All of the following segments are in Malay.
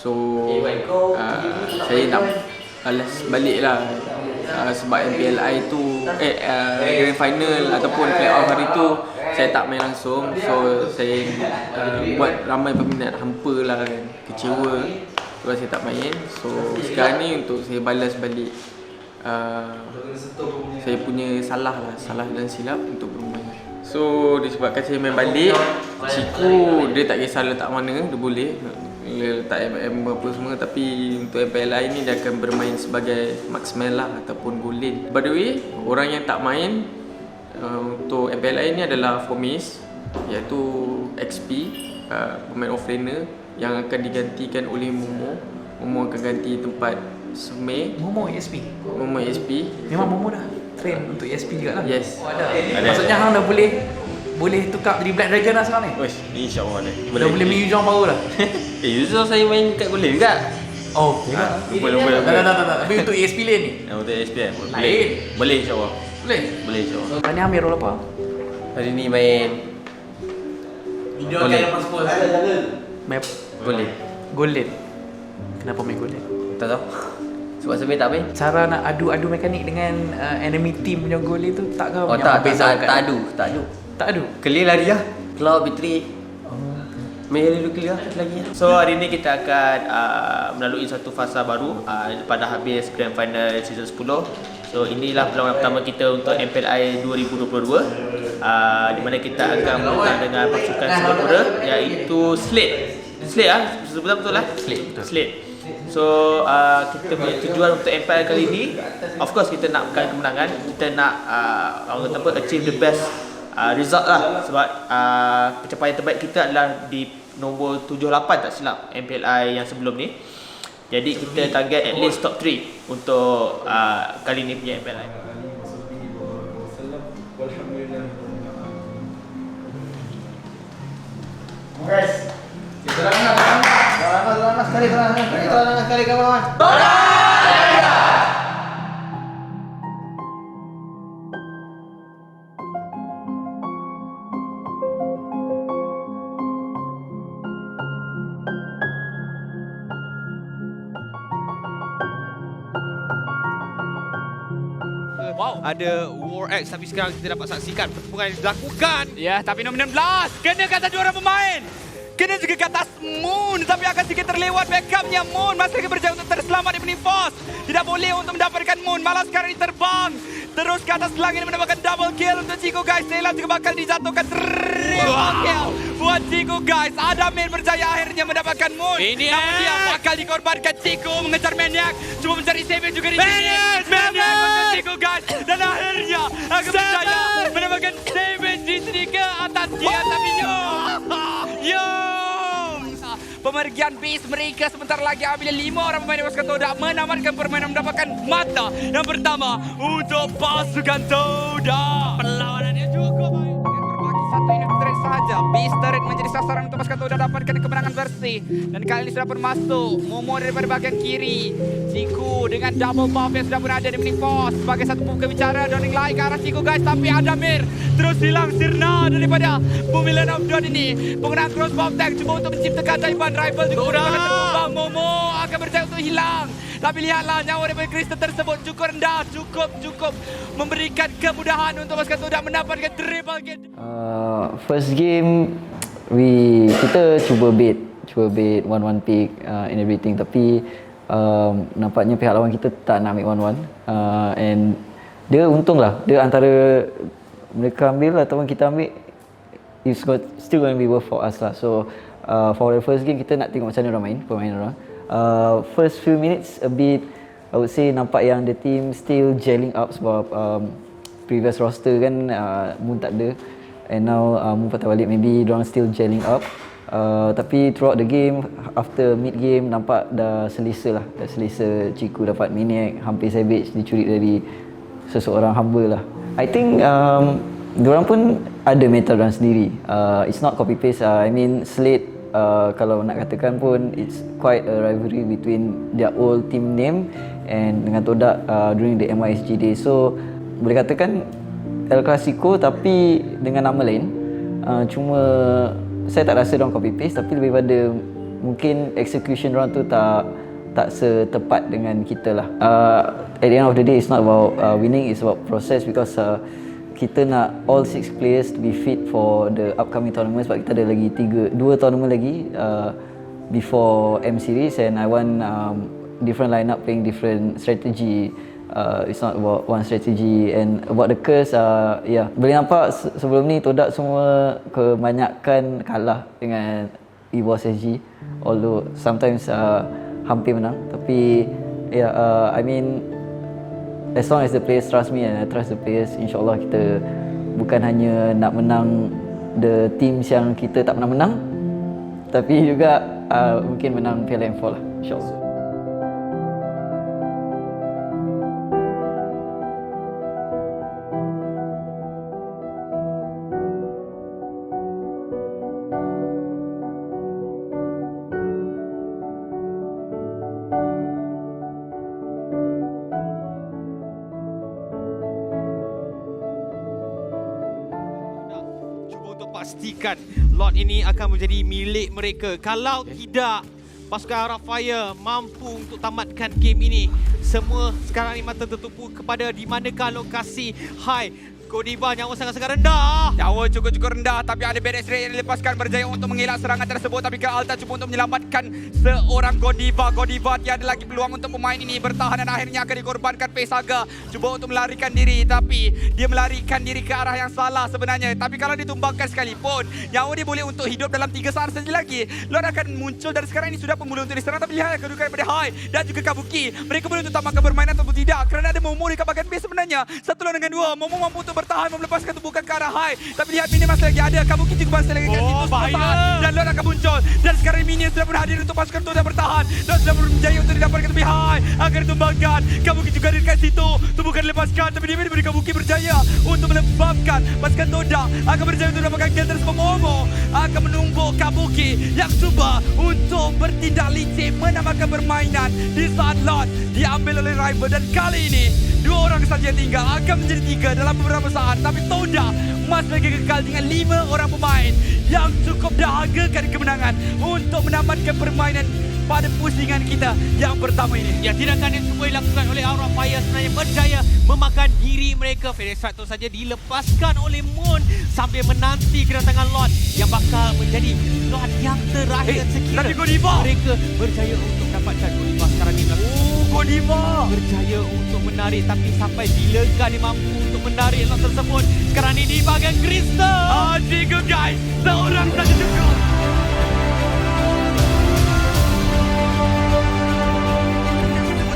So saya nak balas balik lah, sebab MPLI tu Grand Final ataupun Playoff hari tu saya tak main langsung. So saya buat ramai peminat hampa lah kan, kecewa sebab saya tak main. So sekarang ni untuk saya balas balik saya punya salah dan silap untuk bermain. So disebabkan saya main balik, Ciku dia tak kisah letak mana, dia boleh letak MM apa semua. Tapi untuk MPLI ni dia akan bermain sebagai marksman lah ataupun golin. By the way, orang yang tak main untuk MPLI ni adalah Fomis, iaitu XP, pemain off-laner yang akan digantikan oleh Momo. Momo akan ganti tempat Sume. Momo ESP. Momo ESP. Memang Momo dah train untuk ESP juga lah. Yes. Oh, ada. Maksudnya hang dah boleh tukar jadi Black Dragon lah sekarang ni. Wish, insya-Allah ni. Dah boleh main Yuzong baru lah. Yuzong saya main kat golin juga. Oh, okey lah. Lupa. Tak. Tapi untuk ESP lane ni. Untuk SPM Lain. Boleh insya-Allah. Boleh. Boleh insya-Allah. Tanya Amir role apa? Hari ni main Video akan lepas pun. Map Golden. Kenapa main Golden? tak tahu. Sebab sebenarnya tak main. Cara nak adu mekanik dengan enemy team punya goal itu tak ke? Oh tak adu. Tak adu. Clear lari lah. Cloud B3. Main dulu clear lagi. So hari ni kita akan melalui satu fasa baru pada habis Grand Final Season 10. So inilah perlawanan pertama kita untuk MPLI 2022, di mana kita akan bertanding dengan pasukan Singapura iaitu Slate betul lah? Slate. So kita punya tujuan untuk MPLI kali ini, of course kita nakkan kemenangan. Kita nak orang kata apa, achieve the best result lah. Sebab pencapaian terbaik kita adalah di nombor 78 tak silap MPLI yang sebelum ni. Jadi kita target at least top 3 untuk kali ni punya MPLI. Guys, terangkan sekali kawan. Wow, ada War X tapi sekarang kita dapat saksikan pertempuran yang dilakukan. Ya, tapi nombor 16 kena kata dua orang pemain. Kena juga ke atas Moon, tapi akan sedikit terlewat backupnya Moon. Masih lagi berjaya untuk terselamat di Mini Force. Tidak boleh untuk mendapatkan Moon, malah sekarang ini terbang. Terus ke atas langit mendapatkan double kill untuk Chico guys. Nela juga bakal dijatuhkan triple kill buat Chico guys. Adamir berjaya akhirnya mendapatkan Moon. Ini namun dia bakal dikorbankan. Chico mengejar Maniac, cuba mencari saving juga di sini. Maniac untuk Chico guys. Dan akhirnya akan berjaya mendapatkan saving di sini ke atas dia. Tapi pemergian base mereka sebentar lagi apabila 5 orang pemain pasukan Todak menamatkan permainan mendapatkan mata yang pertama untuk pasukan Todak. Perlawanannya cukup baik dengan berbagi satu unit turret sahaja. Base turret menjadi sasaran untuk pasukan Todak dapatkan kemenangan bersih. Dan kali ini sudah pun masuk Momo daripada bahagian kiri. Ciku dengan double buff yang sudah berada di mini force sebagai satu pembuka bicara. Donning lari ke arah Ciku guys, tapi Adamir terus hilang sirna daripada Bumi Land of Dawn ini. Penggunaan cross bomb tank cuba untuk menciptakan taipan rival juga menggunakan terbang. Momo akan berjaya untuk hilang. Tapi lihatlah nyawa daripada Kristen tersebut cukup rendah, cukup memberikan kemudahan untuk pasukan Todak mendapatkan triple kill. First game kita cuba bait 1-1 pick and everything, tapi nampaknya pihak lawan kita tak nak ambil 1-1 and dia untunglah, dia antara mereka ambil ataupun kita ambil, it's still going to be worth for us lah. So for the first game kita nak tengok macam mana orang main, permainan orang. First few minutes a bit, I would say nampak yang the team still gelling up sebab previous roster kan Moon tak ada, and now Moon patah balik, maybe diorang still gelling up. Tapi throughout the game, after mid game nampak dah selesa lah, Ciku dapat Maniac, hampir Savage dicuri dari seseorang hamba lah. I think diorang pun ada meta diorang sendiri. It's not copy paste. I mean Slate, kalau nak katakan pun it's quite a rivalry between their old team name and dengan Todak during the MISG day. So boleh katakan El Clasico tapi dengan nama lain. Cuma saya tak rasa diorang copy paste, tapi lebih pada mungkin execution orang tu tak setepat dengan kita lah. At the end of the day, it's not about winning, it's about process, because kita nak all 6 players to be fit for the upcoming tournament, sebab kita ada lagi 2 tournament lagi before M series, and I want different lineup playing different strategy. It's not about one strategy. And about the curse, boleh nampak sebelum ni Todak semua kebanyakan kalah dengan EVOS SG, although sometimes hampir menang. Tapi I mean, as long as the players trust me and I trust the players, insyaAllah kita bukan hanya nak menang the teams yang kita tak pernah menang, tapi juga mungkin menang Piala M4 lah, insyaAllah. Pastikan lot ini akan menjadi milik mereka. Kalau tidak, pasukan Aura Fire mampu untuk tamatkan game ini. Semua sekarang ni mata tertupu kepada di manakah lokasi High. Godiva nyawa sangat-sangat rendah. Nyawa cukup-cukup rendah, tapi ada bad X-ray yang dilepaskan, berjaya untuk mengelak serangan tersebut. Tapi Alta cuba untuk menyelamatkan seorang Godiva. Godiva tiada lagi peluang untuk pemain ini bertahan dan akhirnya akan dikorbankan Pesaga. Cuba untuk melarikan diri, tapi dia melarikan diri ke arah yang salah sebenarnya. Tapi kalau ditumbangkan sekalipun, nyawa dia boleh untuk hidup dalam 3 saat saja lagi. Lord akan muncul dan sekarang ini sudah pemula untuk diserang. Tapi lihat kedudukan daripada High dan juga Kabuki. Mereka boleh untuk tamatkan permainan ataupun tidak, kerana ada Momo di bahagian base sebenarnya. 1 lawan dengan 2. Momo mampu untuk bertahan, melepaskan tumpukan ke arah High. Tapi lihat minion masih lagi ada. Kabuki juga masih lagi kat situ bertahan. Dan Lord akan muncul. Dan sekarang minion sudah pun hadir untuk pasukan Todak bertahan. Dan sudah berjaya untuk didapatkan tepi High. Akan ditumbangkan. Kabuki juga hadir kat situ. Tumpukan dilepaskan. Tapi dia diberi Kabuki berjaya untuk melebabkan pasukan Todak. Akan berjaya untuk mendapatkan kill tersebut. Momo akan menumbuk Kabuki yang cuba untuk bertindak licik menambahkan permainan di saat Lord diambil oleh rival. Dan kali ini 2 orang saja yang tinggal, akan menjadi 3 dalam beberapa saat. Tapi Todak masih lagi kekal dengan 5 orang pemain yang cukup dahagakan kemenangan untuk menamatkan permainan pada pusingan kita yang pertama ini. Ya, tindakan yang cuba dilakukan oleh Aura Fire sebenarnya berjaya memakan diri mereka. Fade Extractor saja dilepaskan oleh Moon sambil menanti kedatangan Lord yang bakal menjadi Lord yang terakhir sekira. Tapi Godiva Mereka berjaya untuk dapatkan Godiva sekarang ini. Godiva Berjaya untuk menarik, tapi sampai bilakah dia mampu untuk menarik Lord tersebut. Sekarang ini di bahagian Crystal. Tiga guys, seorang saja cukup.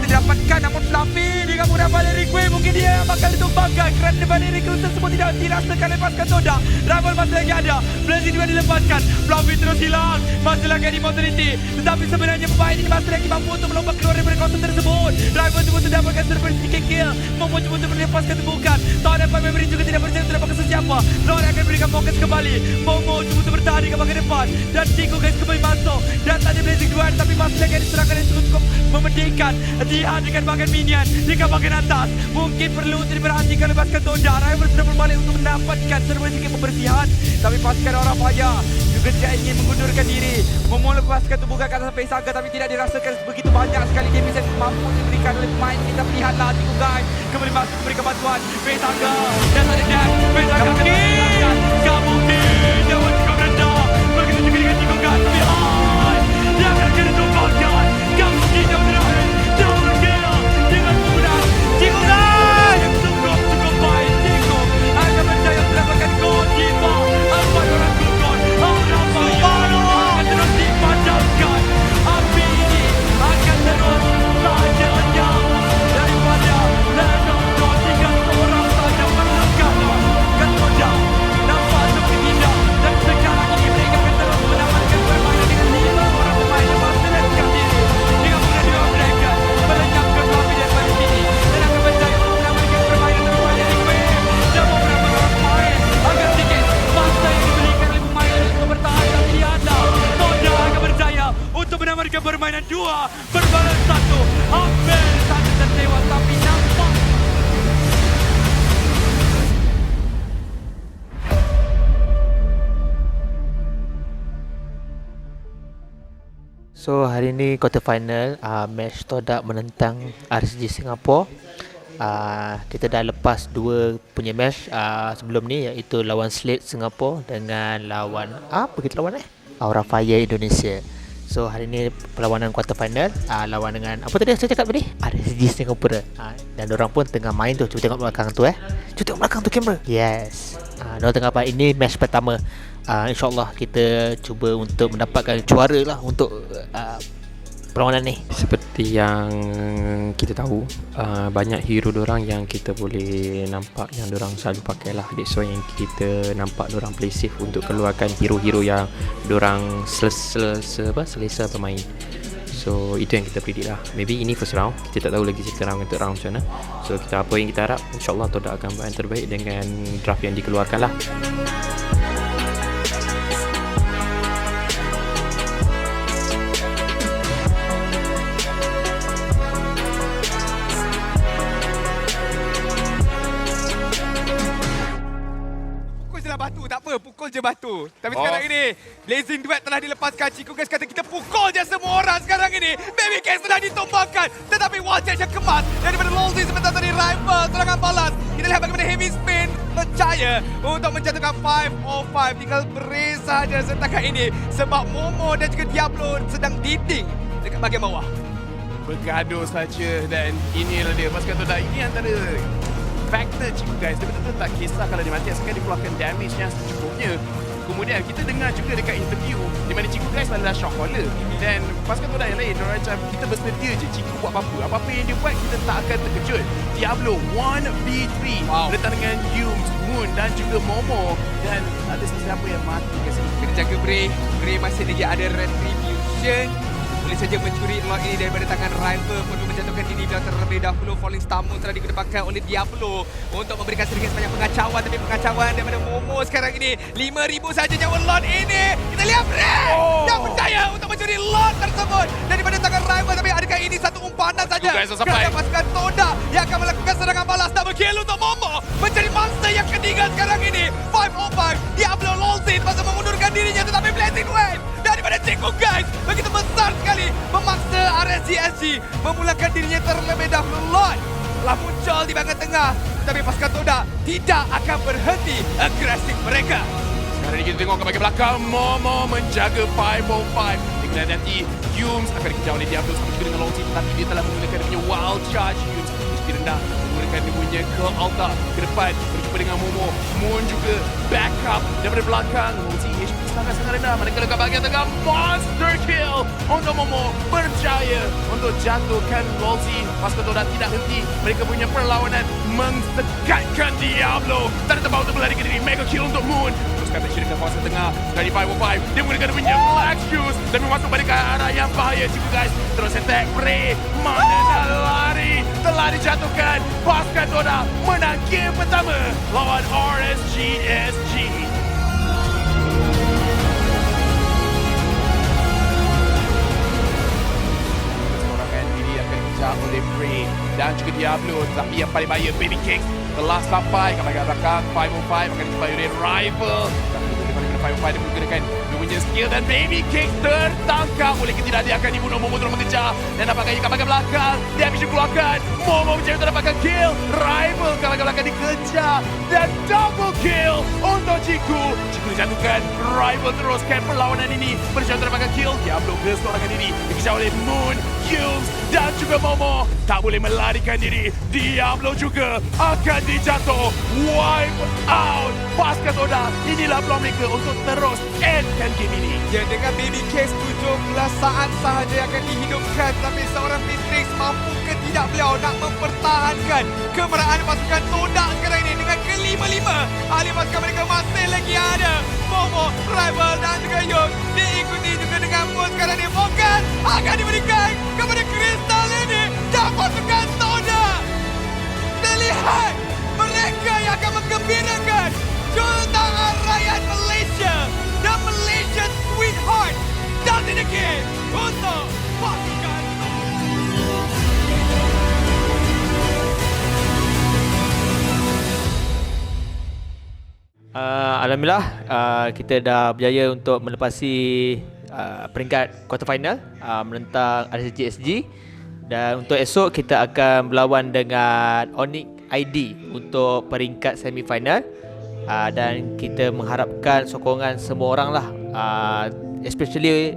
Dapatkan, namun Fluffy digabungkan Valerie Quay, mungkin dia bakal ditumbangkan kerana Valerie Quay tersebut tidak dirasakan lepaskan Todak. Rival masih lagi ada, Blazing juga dilepaskan. Fluffy terus hilang, masih lagi ada Immortality, tetapi sebenarnya pemain ini masih lagi mampu untuk melompat keluar dari kawasan tersebut. Rival cuba untuk dapatkan server sedikit kill, Momo cuba untuk melepaskan tembukan. Tak dapat memory juga tidak berjaya untuk dapatkan sesiapa. Lord akan berikan fokus kembali, Momo cuba untuk bertahan di bahagian depan, dan Chico guys kembali masuk. Dan tadi Blazing Duan, tapi masih lagi ada serangan yang cukup memedihkan. Dia dengan bahagian minion di bahagian atas. Mungkin perlu untuk diperhatikan lepaskan Todak. Rival sudah berbalik untuk mendapatkan sedikit pembersihan. Tapi pasukan Aura Fire juga tidak ingin mengundurkan diri. Momo lepaskan tumbukan ke atas Pesaga, tapi tidak dirasakan begitu banyak sekali damage yang mampu diberikan oleh pemain. Kita lihatlah Tiku guys kembali masuk memberikan bantuan. Pesaga dan ada dash. Pesaga Kabuki jauh cukup rendah. Begitu juga dengan Tiku guys. Tapi dia akan kena tumbangkan. Kabuki jauh terakhir. Cukup baik. Tiku akan berjaya mendapatkan Godiva. Apa orang Gugon? Aura Fire akan terus dipadamkan. Api ini akan terus saja menyala daripada Lennon. 2-3 orang saja menekan ke Todak. Nampak seperti tidak. Dan sekarang ini mereka akan terus mendapatkan permainan dengan 5 orang pemain yang berserahkan diri. Dengan mudah dia mereka melenyapkan Fluffy daripada sini. Dan akan berjaya untuk mendapatkan permainan terbaik dari Quay. Dan beberapa orang pemain agak sedikit masa yang diberikan oleh pemain untuk bertahan. Tapi lihatlah, Todak akan berjaya untuk menamatkan permainan 2 berbalas 1. Hampir saja terlewat, tapi nampak So hari ni quarter final match Todak menentang RSG Singapura. Kita dah lepas 2 punya match sebelum ni, iaitu lawan Slate Singapura dengan lawan apa kita lawan Aura Fire Indonesia. So hari ni perlawanan quarter final lawan dengan apa tadi saya cakap tadi? RSG Singapura. Dan orang pun tengah main tu. Cuba tengok belakang tu Cuba tengok belakang tu kamera. Yes. Diorang tengah apa? Ini match pertama. InsyaAllah kita cuba untuk mendapatkan juara lah untuk perlawanan ni. Seperti yang kita tahu, banyak hero dorang yang kita boleh nampak yang dorang selalu pakai lah. That's why yang kita nampak dorang play safe untuk keluarkan hero-hero yang dorang selesa bermain. So itu yang kita predict lah. Maybe ini first round, kita tak tahu lagi second round untuk round macam mana. So apa yang kita harap, insyaAllah Todak akan buat yang terbaik dengan draft yang dikeluarkan lah. Pukul je batu. Tapi sekarang ini Blazing Duet telah dilepaskan. Chico Guys kata kita pukul je semua orang sekarang ini. Baby Case telah ditumbangkan. Tetapi wajah yang kemas daripada Lolzy sebentar tadi rival serangan balas. Kita lihat bagaimana Heavy Spin percaya untuk menjatuhkan 505. Tinggal brace saja setakat ini sebab Momo dan juga Diablo sedang diding dekat bahagian bawah. Bergaduh saja dan inilah dia. Pasukan Todak ini antara faktor Chico Guys, dia betul-betul tak kisah kalau dia mati, asalkan dia keluarkan damage yang secukupnya. Kemudian kita dengar juga dekat interview di mana Chico Guys adalah shot caller, dan pasukan Todak yang lain orang macam kita bersedia je Chico buat apa-apa yang dia buat kita tak akan terkejut. Diablo 1v3 berdepan dengan Yumes, Moon dan juga Momo, dan ada sesiapa yang mati kat sini. Kena jaga Bray masih lagi ada retribution. Boleh saja mencuri lot ini daripada tangan rival, perlu menjatuhkan diri terlebih dahulu. Falling Star Moon telah dikedepankan oleh Diablo untuk memberikan sedikit sebanyak pengacauan, tapi pengacauan daripada Momo sekarang ini 5,000 saja nyawa lot ini. Kita lihat Bray yang percaya untuk mencuri lot tersebut daripada tangan rival, tapi adakah ini satu umpanan saja kerana pasukan Todak yang akan melakukan serangan balas. Double kill untuk Momo mencari monster yang ketiga sekarang ini. 505 Diablo Lolzy terpaksa mengundurkan dirinya, tetapi Blazing Wave daripada Chico Guys begitu besar sekali memaksa RSGSG memulakan dirinya terlebih dahulu. Lot telah muncul di bahagian tengah, tapi pasukan Todak tidak akan berhenti agresif mereka. Sekarang ini kita tengok ke bahagian belakang, Momo menjaga 505. Kita nanti Yumes akan dikejar oleh Diablo sama juga dengan Lolzy, tetapi dia telah menggunakan dia punya wild charge. Yumes mesti rendah menggunakan dia punya ke altar ke depan berjumpa dengan Momo. Moon juga backup daripada belakang. Lolzy HP sangat-sangat rendah, manakala kat bahagian tengah monster kill untuk Momo berjaya untuk jatuhkan Lolzy. Pasukan Todak tidak henti mereka punya perlawanan mengsekatkan Diablo dan terbawa untuk melarikan diri. Mega kill untuk Moon. Teruskan action dekat kawasan tengah dari 505. Dia menggunakan dia punya Black Shoes dan masuk pada arah yang bahaya. Chico Guys terus attack Bray. Mana nak lari? Telah dijatuhkan. Pasukan Todak menang game pertama lawan RSGSG. Oleh Bray dan juga Diablo, tapi yang paling bahaya Baby Cakes telah sampai ke bahagian belakang. 505 akan dijumpai oleh rival, tapi daripada 505 dia menggunakan dia punya skill dan Baby Cakes tertangkap oleh ketidak. Dia akan dibunuh. Momo terus mengejar dan nampaknya ke bahagian belakang dia habis dikeluarkan. Momo mencari untuk dapatkan kill. Rival ke bahagian belakang dikejar dan double kill untuk Chico. Chico dijatuhkan. Rival teruskan perlawanan ini berusaha untuk dapatkan kill. Diablo keseorangan diri dikejar oleh Moon, Yumes dan juga Momo. Tak boleh melarikan diri. Diablo juga akan dijatuh. Wipe out. Pasukan Todak inilah peluang mereka untuk terus endkan game ini. Ya, dengan Baby Case 17 saat sahaja yang akan dihidupkan, tapi seorang Matrix mampu ke tidak beliau nak mempertahankan kemeraan pasukan Todak sekarang ini dengan ke-5-5. Ahli pasukan mereka masih lagi ada Momo, rival dan juga Young. Diikuti juga dengan Moon sekarang ini. Fokus akan diberikan kepada Crystal ini dan pasukan Todak. Terlihat mereka yang akan menggembirakan Jutaan Rakyat Malaysia dan Malaysian Sweetheart down in the game untuk pasukan Alhamdulillah kita dah berjaya untuk melepasi peringkat quarter final menentang RCGSG. Dan untuk esok kita akan berlawan dengan Onyx ID untuk peringkat semi final. Dan kita mengharapkan sokongan semua orang lah, especially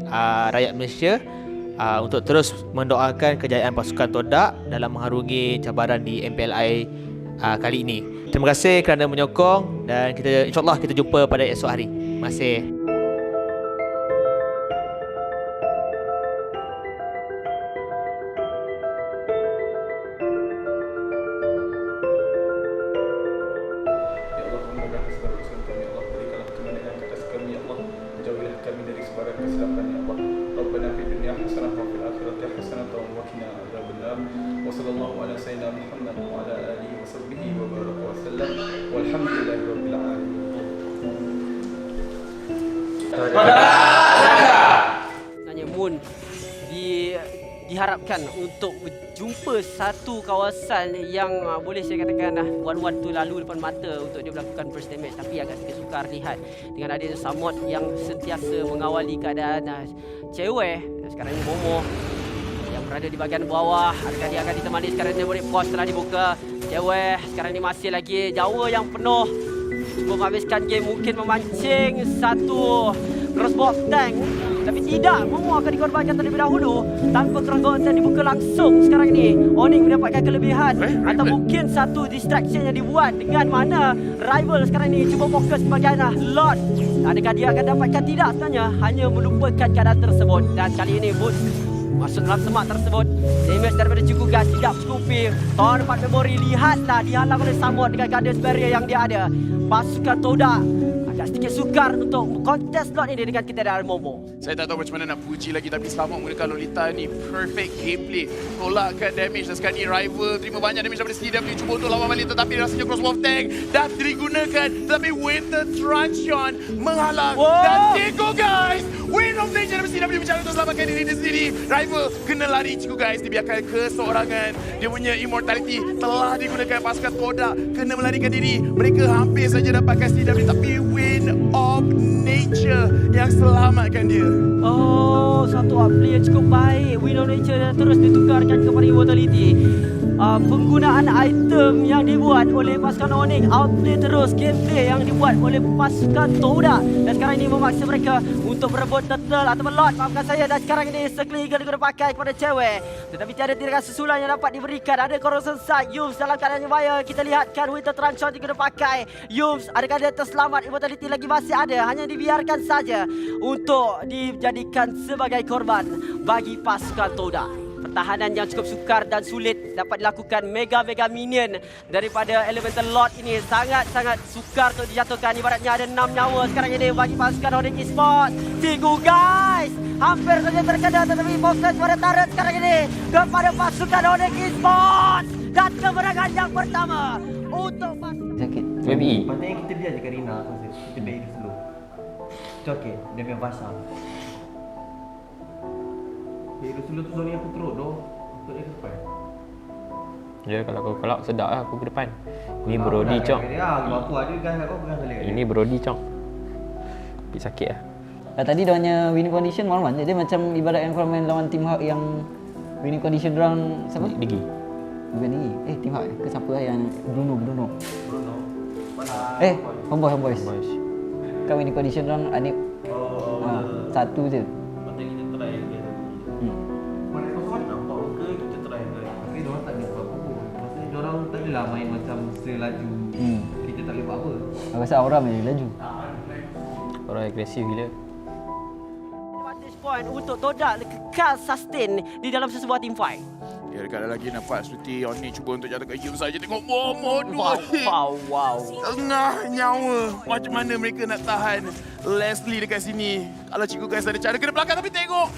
rakyat Malaysia, untuk terus mendoakan kejayaan pasukan Todak dalam mengharungi cabaran di MPLI kali ini. Terima kasih kerana menyokong dan insyaAllah kita jumpa pada esok hari. Terima kasih. Sebenarnya Moon diharapkan untuk berjumpa satu kawasan yang boleh saya katakan wan-wan tu lalu depan mata untuk dia melakukan first damage, tapi agak sedikit sukar lihat dengan adanya Samot yang sentiasa mengawali keadaan cewek. Sekarang ini Momo yang berada di bahagian bawah, adakah dia akan ditemani? Sekarang ini boleh pos telah dibuka. Cewek sekarang ini masih lagi Jawa yang penuh, cuba menghabiskan game, mungkin memancing satu crossbow tank, tapi tidak. Momo akan dikorbankan terlebih dahulu tanpa crossbow tank dibuka langsung. Sekarang ini Onyx mendapatkan kelebihan atau mungkin satu distraction yang dibuat dengan mana rival sekarang ini cuba fokus di bahagian Lord. Adakah dia akan dapatkan? Tidak, sebenarnya hanya melupakan keadaan tersebut. Dan kali ini Boots masuk dalam semak tersebut. Damage daripada Cikgu Gas tidak mencukupi. Tower 4 memori, lihatlah dihalang oleh Samot dengan Guardians Barrier yang dia ada. Pasukan Todak agak sedikit sukar untuk kontes slot ini dengan kita dari Momo. Saya tak tahu macam mana nak puji lagi, tapi Samot menggunakan Lolita ni perfect gameplay. Tolakkan damage dan sekarang ni rival terima banyak damage daripada CW. Cuba untuk lawan balik tetapi rasanya crossbow tank dah digunakan. Tetapi Winter Truncheon menghalang. Dan Cikgu Guys, win of nature daripada CW bercara untuk selamatkan diri dia sendiri. Rival kena lari, Cikgu Guys dibiarkan keseorangan. Dia punya immortality telah digunakan. Pasukan Todak kena melarikan diri. Mereka hampir saja dapatkan CW, tapi win of nature yang selamatkan dia. Oh, satu upplay yang cukup baik. Win of nature yang terus ditukarkan kepada immortality. Penggunaan item yang dibuat oleh pasukan Onyx, outplay terus gameplay yang dibuat oleh pasukan Todak. Dan sekarang ini memaksa mereka untuk berebut turtle atau melot, maafkan saya. Dan sekarang ini Circle Eagle diguna pakai kepada cewek, tetapi tiada tindakan susulan yang dapat diberikan. Ada Corrosion Sight, Yums dalam keadaan yang bahaya. Kita lihatkan Winter Truncheon diguna pakai. Yums, adakah dia terselamat? Immortality lagi masih ada, hanya dibiarkan saja untuk dijadikan sebagai korban bagi pasukan Todak. Pertahanan yang cukup sukar dan sulit dapat dilakukan. Mega minion daripada Elemental Lord ini sangat-sangat sukar untuk dijatuhkan. Ibaratnya ada 6 nyawa sekarang ini bagi pasukan Onyx Esports. Cikgu Guys hampir saja terkena, tetapi fokus pada turret sekarang ini kepada pasukan Onyx Esports. Dan kemenangan yang pertama untuk pasukan Sakit. BBE. Patutnya kita biar je Karina. Kita biar dia slow. Itu okey, dia punya basah. Dia slow tu zone aku teruk doh. Untuk dia ke depan. Ya, kalau kau kelak sedap lah aku ke depan. Ni Brody cok. Ya, aku ada gas kau pegang balik. Ini Brody cok. Tapi sakit lah. Tadi dia punya winning condition one-one je. Dia macam ibarat yang kalau main lawan Team Hawk yang winning condition dorang siapa? Digi. Bukan ni. Team Hawk ke siapa lah yang Bruno. Homeboys. Kan winning condition dorang Anip. Satu je. Patut kita try again. Mana kau nampak ke kita try again. Tapi diorang tak ada apa-apa pun. Maksudnya diorang tak adalah main macam selaju. Kita tak boleh buat apa. Aku rasa Auram je laju. Orang agresif gila. advantage point untuk Todak kekal sustain di dalam sesebuah team fight. Ya, dekat lagi nampak seperti Oni cuba untuk jatuhkan Yum saja. Tengok Momo dua. Wow. Tengah nyawa. Macam mana mereka nak tahan Leslie dekat sini? Kalau Cikgu Guys ada cara kena belakang, tapi tengok.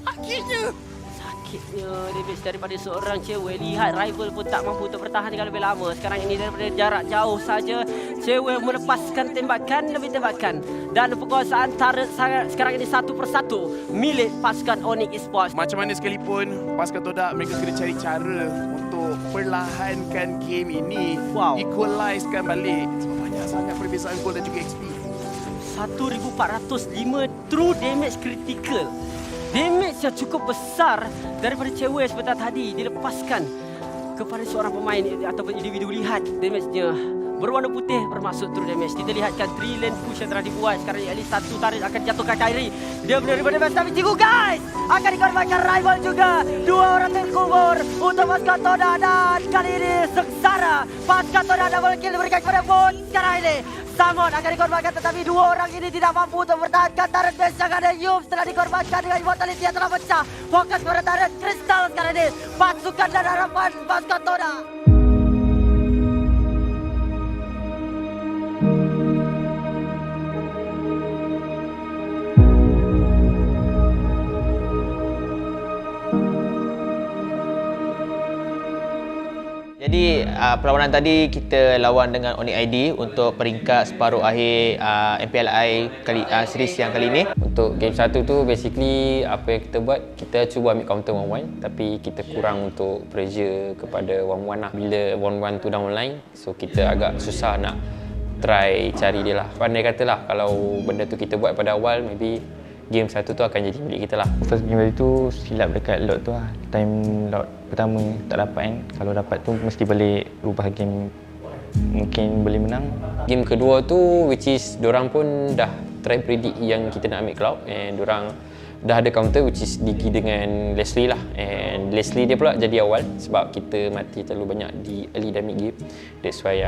Akhirnya. Sakitnya damage daripada seorang cewek. Lihat rival pun tak mampu untuk bertahan dengan lebih lama. Sekarang ini daripada jarak jauh saja cewek melepaskan tembakan demi tembakan. Dan penguasaan turret sekarang ini satu persatu milik pasukan Onyx Esports. Macam mana sekalipun pasukan Todak mereka kena cari cara untuk perlahankan game ini. Wow. Equalizekan balik. Sebab banyak sangat perbezaan gol dan juga XP. 1405 true damage critical. Damage yang cukup besar daripada cewek sebentar tadi dilepaskan kepada seorang pemain ataupun individu. Lihat damage-nya berwarna putih bermaksud true damage. Kita lihatkan 3 lane push yang telah dibuat. Sekarang at least satu tarik akan jatuhkan Kyrie. Dia menerima damage tapi Ciku guys akan dikorbankan rival juga. 2 orang terkubur untuk pasukan Toda dan kali ini sengsara. Pasukan Toda double kill diberikan kepada Bot. Sekarang ini Samon akan dikorbankan tetapi 2 orang ini tidak mampu untuk mempertahankan turret base yang ada. Yum telah dikorbankan dengan immortality yang telah pecah. Fokus pada turret kristal sekarang ini. Pasukan dan harapan pasukan Toda. Jadi perlawanan tadi kita lawan dengan Onyx ID untuk peringkat separuh akhir MPLI series yang kali ini. Untuk game 1 tu basically apa yang kita buat, kita cuba ambil counter 1-1 tapi kita kurang untuk pressure kepada 1-1 lah. Bila 1-1 tu dah online, so kita agak susah nak try cari dia lah. Pandai kata lah, kalau benda tu kita buat pada awal, maybe game 1 tu akan jadi milik kita lah. First game tadi tu silap dekat lot tu lah. Time lot pertama tak dapat kan. Kalau dapat tu mesti balik rubah game, mungkin boleh menang. Game kedua tu which is dorang pun dah try predict yang kita nak ambil Cloud, and dorang dah ada counter which is Digi dengan Leslie lah, and Leslie dia pula jadi awal sebab kita mati terlalu banyak di early dan mid game. That's why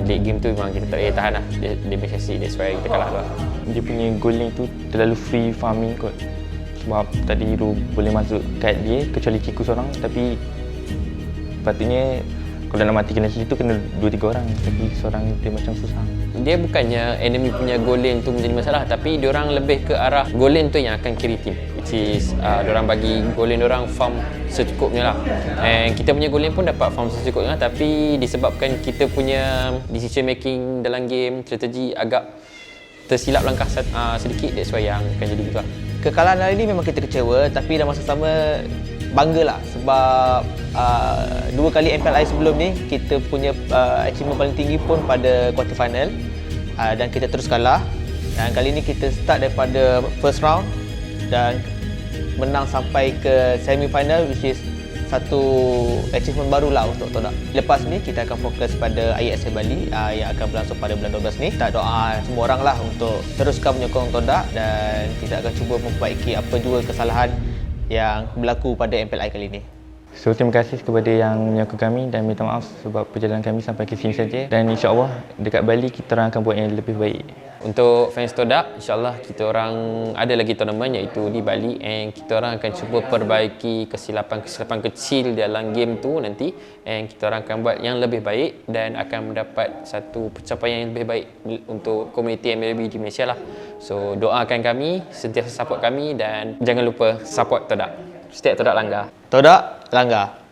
late game tu memang kita tak boleh tahan lah dia berhasil, that's why kita kalah lah. Dia punya goal lane tu terlalu free farming kot. Sebab tadi hero boleh masuk kat dia kecuali Ciku seorang, tapi patutnya kalau nak matikan Leslie tu kena 2-3 orang, tapi seorang dia macam susah. Dia bukannya enemy punya goal lane tu menjadi masalah, tapi diorang lebih ke arah goal lane tu yang akan carry team, which is diorang bagi goal lane diorang farm secukupnya lah, and kita punya goal lane pun dapat farm secukupnya, tapi disebabkan kita punya decision making dalam game, strategi agak tersilap langkah sedikit, that's why yang akan jadi gitu lah. Kekalahan hari ini memang kita kecewa, tapi dalam masa sama bangga lah sebab 2 kali MPLI sebelum ni kita punya achievement paling tinggi pun pada quarter final, dan kita terus kalah, dan kali ni kita start daripada first round dan menang sampai ke semi final, which is satu achievement baru lah untuk Toda. Lepas ni kita akan fokus pada ISL Bali yang akan berlangsung pada bulan 12 ni. Kita doa semua orang lah untuk teruskan menyokong Toda, dan kita akan cuba memperbaiki apa jua kesalahan yang berlaku pada MPLI kali ini. So terima kasih kepada yang menyokong kami dan minta maaf sebab perjalanan kami sampai ke sini saja, dan insya-Allah dekat Bali kita orang akan buat yang lebih baik. Untuk fans Toda, insyaAllah kita orang ada lagi tournament iaitu di Bali, and kita orang akan cuba perbaiki kesilapan kecil dalam game tu nanti, and kita orang akan buat yang lebih baik dan akan mendapat satu pencapaian yang lebih baik untuk komuniti MLB di Malaysia lah. So doakan kami, sentiasa support kami, dan jangan lupa support Toda. Setiap Toda langgar. Toda langgar.